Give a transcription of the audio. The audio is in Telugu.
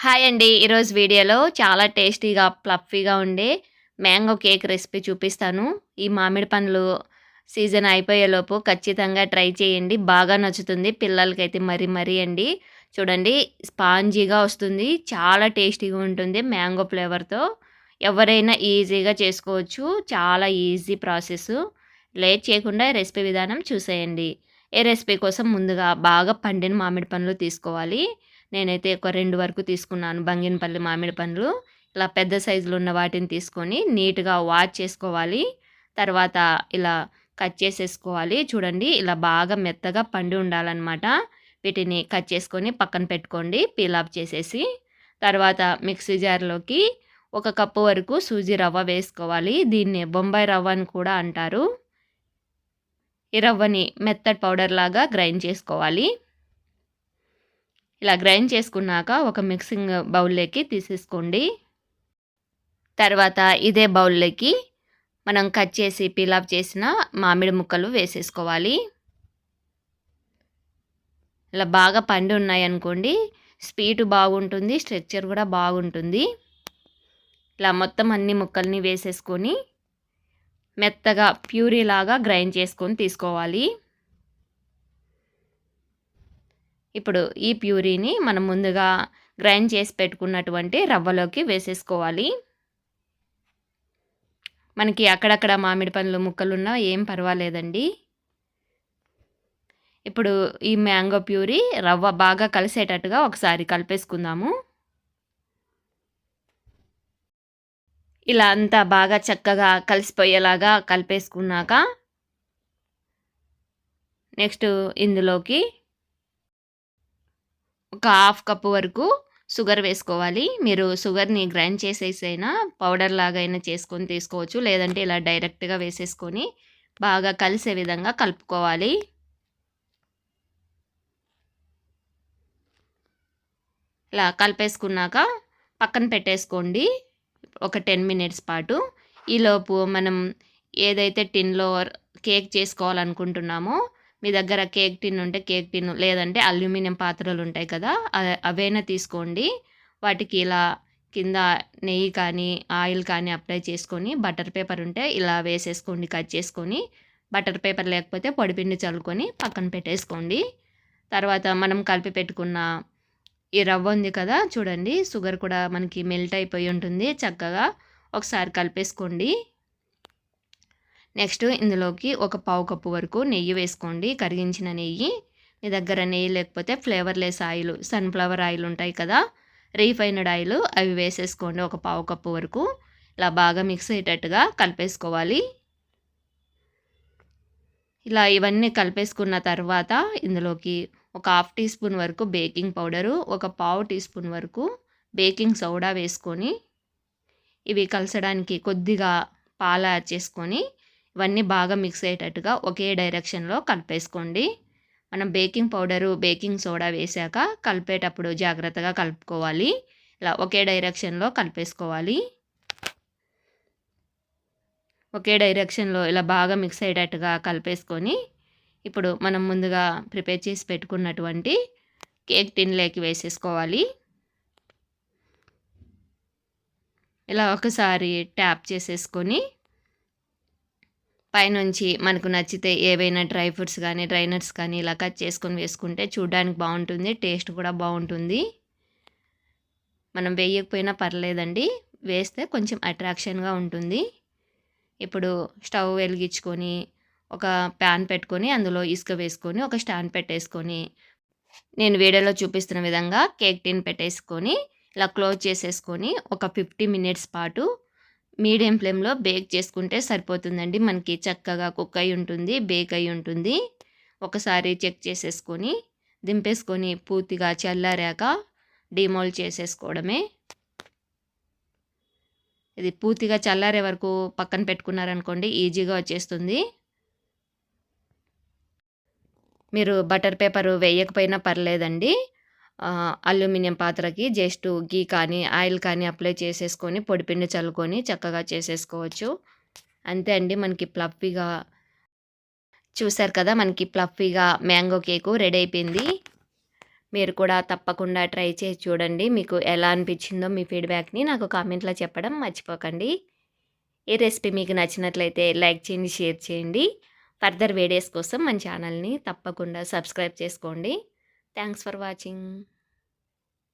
హాయ్ అండి. ఈరోజు వీడియోలో చాలా టేస్టీగా, ఫ్లఫీగా ఉండే మ్యాంగో కేక్ రెసిపీ చూపిస్తాను. ఈ మామిడి పండ్లు సీజన్ అయిపోయేలోపు ఖచ్చితంగా ట్రై చేయండి. బాగా నచ్చుతుంది పిల్లలకైతే మరీ అండి. చూడండి స్పాంజీగా వస్తుంది. చాలా టేస్టీగా ఉంటుంది మ్యాంగో ఫ్లేవర్‌తో. ఎవరైనా ఈజీగా చేసుకోవచ్చు. చాలా ఈజీ ప్రాసెసు. లేట్ చేయకుండా రెసిపీ విధానం చూసేయండి. ఈ రెసిపీ కోసం ముందుగా బాగా పండిన మామిడి పండ్లు తీసుకోవాలి. నేనైతే ఒక 2 వరకు తీసుకున్నాను బంగినపల్లి మామిడి పండ్లు. ఇలా పెద్ద సైజులో ఉన్న వాటిని తీసుకొని నీట్‌గా వాష్ చేసుకోవాలి. తర్వాత ఇలా కట్ చేసేసుకోవాలి. చూడండి ఇలా బాగా మెత్తగా పండి ఉండాలనమాట. వీటిని కట్ చేసుకొని పక్కన పెట్టుకోండి పీల్ ఆఫ్ చేసేసి. తర్వాత మిక్సీ జార్‌లోకి 1 కప్పు వరకు సూజీ రవ్వ వేసుకోవాలి. దీన్ని బొంబాయి రవ్వ అని కూడా అంటారు. ఈ రవ్వని మెత్తటి పౌడర్ లాగా గ్రైండ్ చేసుకోవాలి. ఇలా గ్రైండ్ చేసుకున్నాక ఒక మిక్సింగ్ బౌల్లోకి తీసేసుకోండి. తర్వాత ఇదే బౌల్లోకి మనం కట్ చేసి పీల్ ఆఫ్ చేసిన మామిడి ముక్కలు వేసేసుకోవాలి. ఇలా బాగా పండి ఉన్నాయనుకోండి స్వీట్ బాగుంటుంది, స్ట్రక్చర్ కూడా బాగుంటుంది. ఇలా మొత్తం అన్ని ముక్కల్ని వేసేసుకొని మెత్తగా ప్యూరీ లాగా గ్రైండ్ చేసుకొని తీసుకోవాలి. ఇప్పుడు ఈ ప్యూరీని మనం ముందుగా గ్రైండ్ చేసి పెట్టుకున్నటువంటి రవ్వలోకి వేసేసుకోవాలి. మనకి అక్కడక్కడ మామిడి పండ్లు ముక్కలున్నా ఏం పర్వాలేదండి. ఇప్పుడు ఈ మ్యాంగో ప్యూరీ రవ్వ బాగా కలిసేటట్టుగా ఒకసారి కలిపేసుకుందాము. ఇలా అంతా బాగా చక్కగా కలిసిపోయేలాగా కలిపేసుకున్నాక నెక్స్ట్ ఇందులోకి ఒక హాఫ్ కప్పు వరకు షుగర్ వేసుకోవాలి. మీరు షుగర్ని గ్రైండ్ చేసేసైనా పౌడర్ లాగా అయినా చేసుకొని తీసుకోవచ్చు. లేదంటే ఇలా డైరెక్ట్గా వేసేసుకొని బాగా కలిసే విధంగా కలుపుకోవాలి. ఇలా కలిపేసుకున్నాక పక్కన పెట్టేసుకోండి ఒక 10 మినిట్స్ పాటు. ఈలోపు మనం ఏదైతే టిన్లో కేక్ చేసుకోవాలనుకుంటున్నామో మీ దగ్గర కేక్ టిన్ ఉంటే కేక్ టిన్ లేదంటే అల్యూమినియం పాత్రలు ఉంటాయి కదా అవైనా తీసుకోండి. వాటికి ఇలా కింద నెయ్యి కానీ ఆయిల్ కానీ అప్లై చేసుకొని బటర్ పేపర్ ఉంటే ఇలా వేసేసుకోండి కట్ చేసుకొని. బటర్ పేపర్ లేకపోతే పొడిపిండి చల్లుకొని పక్కన పెట్టేసుకోండి. తర్వాత మనం కలిపి పెట్టుకున్న ఈ రవ్వ ఉంది కదా చూడండి షుగర్ కూడా మనకి మెల్ట్ అయిపోయి ఉంటుంది. చక్కగా ఒకసారి కలిపేసుకోండి. నెక్స్ట్ ఇందులోకి ఒక పావు కప్పు వరకు నెయ్యి వేసుకోండి, కరిగించిన నెయ్యి. మీ దగ్గర నెయ్యి లేకపోతే ఫ్లేవర్లెస్ ఆయిల్ సన్ఫ్లవర్ ఆయిల్ ఉంటాయి కదా రీఫైన్డ్ ఆయిల్ అవి వేసేసుకోండి ఒక పావు కప్పు వరకు. ఇలా బాగా మిక్స్ అయ్యేటట్టుగా కలిపేసుకోవాలి. ఇలా ఇవన్నీ కలిపేసుకున్న తర్వాత ఇందులోకి ఒక హాఫ్ టీ స్పూన్ వరకు బేకింగ్ పౌడరు, ఒక పావు టీ స్పూన్ వరకు బేకింగ్ సోడా వేసుకొని ఇవి కలసడానికి కొద్దిగా పాలు యాడ్ చేసుకొని ఇవన్నీ బాగా మిక్స్ అయ్యేటట్టుగా ఒకే డైరెక్షన్లో కలిపేసుకోండి. మనం బేకింగ్ పౌడరు బేకింగ్ సోడా వేసాక కలిపేటప్పుడు జాగ్రత్తగా కలుపుకోవాలి. ఇలా ఒకే డైరెక్షన్లో కలిపేసుకోవాలి. ఒకే డైరెక్షన్లో ఇలా బాగా మిక్స్ అయ్యేటట్టుగా కలిపేసుకొని ఇప్పుడు మనం ముందుగా ప్రిపేర్ చేసి పెట్టుకున్నటువంటి కేక్ టిన్లోకి వేసేసుకోవాలి. ఇలా ఒకసారి ట్యాప్ చేసేసుకొని పైనుంచి మనకు నచ్చితే ఏవైనా డ్రై ఫ్రూట్స్ కానీ డ్రై నట్స్ కానీ ఇలా కట్ చేసుకొని వేసుకుంటే చూడడానికి బాగుంటుంది, టేస్ట్ కూడా బాగుంటుంది. మనం వేయకపోయినా పర్లేదండి, వేస్తే కొంచెం అట్రాక్షన్గా ఉంటుంది. ఇప్పుడు స్టవ్ వెలిగించుకొని ఒక ప్యాన్ పెట్టుకొని అందులో ఇసుక వేసుకొని ఒక స్టాండ్ పెట్టేసుకొని నేను వీడియోలో చూపిస్తున్న విధంగా కేక్ టిన్ పెట్టేసుకొని ఇలా క్లోజ్ చేసేసుకొని ఒక 50 మినిట్స్ పాటు మీడియం ఫ్లేమ్లో బేక్ చేసుకుంటే సరిపోతుందండి. మనకి చక్కగా కుక్ అయి ఉంటుంది, బేక్ అయి ఉంటుంది. ఒకసారి చెక్ చేసేసుకొని దింపేసుకొని పూర్తిగా చల్లారాక డిమోల్డ్ చేసేసుకోవడమే. ఇది పూర్తిగా చల్లారే వరకు పక్కన పెట్టుకున్నారనుకోండి ఈజీగా వచ్చేస్తుంది. మీరు బటర్ పేపర్ వేయకపోయినా పర్లేదండి. అల్యూమినియం పాత్రకి జస్ట్ గీ కానీ ఆయిల్ కానీ అప్లై చేసేసుకొని పొడిపిండి చల్లుకొని చక్కగా చేసేసుకోవచ్చు. అంతే అండి, మనకి ఫ్లఫీగా చూసారు కదా, మనకి ఫ్లఫీగా మ్యాంగో కేకు రెడీ అయిపోయింది. మీరు కూడా తప్పకుండా ట్రై చేసి చూడండి. మీకు ఎలా అనిపించిందో మీ ఫీడ్‌బ్యాక్‌ని నాకు కామెంట్‌లో చెప్పడం మర్చిపోకండి. ఈ రెసిపీ మీకు నచ్చినట్లయితే లైక్ చేయండి, షేర్ చేయండి. ఫర్దర్ వీడియోస్ కోసం మన ఛానల్‌ని తప్పకుండా సబ్స్క్రైబ్ చేసుకోండి. Thanks for watching.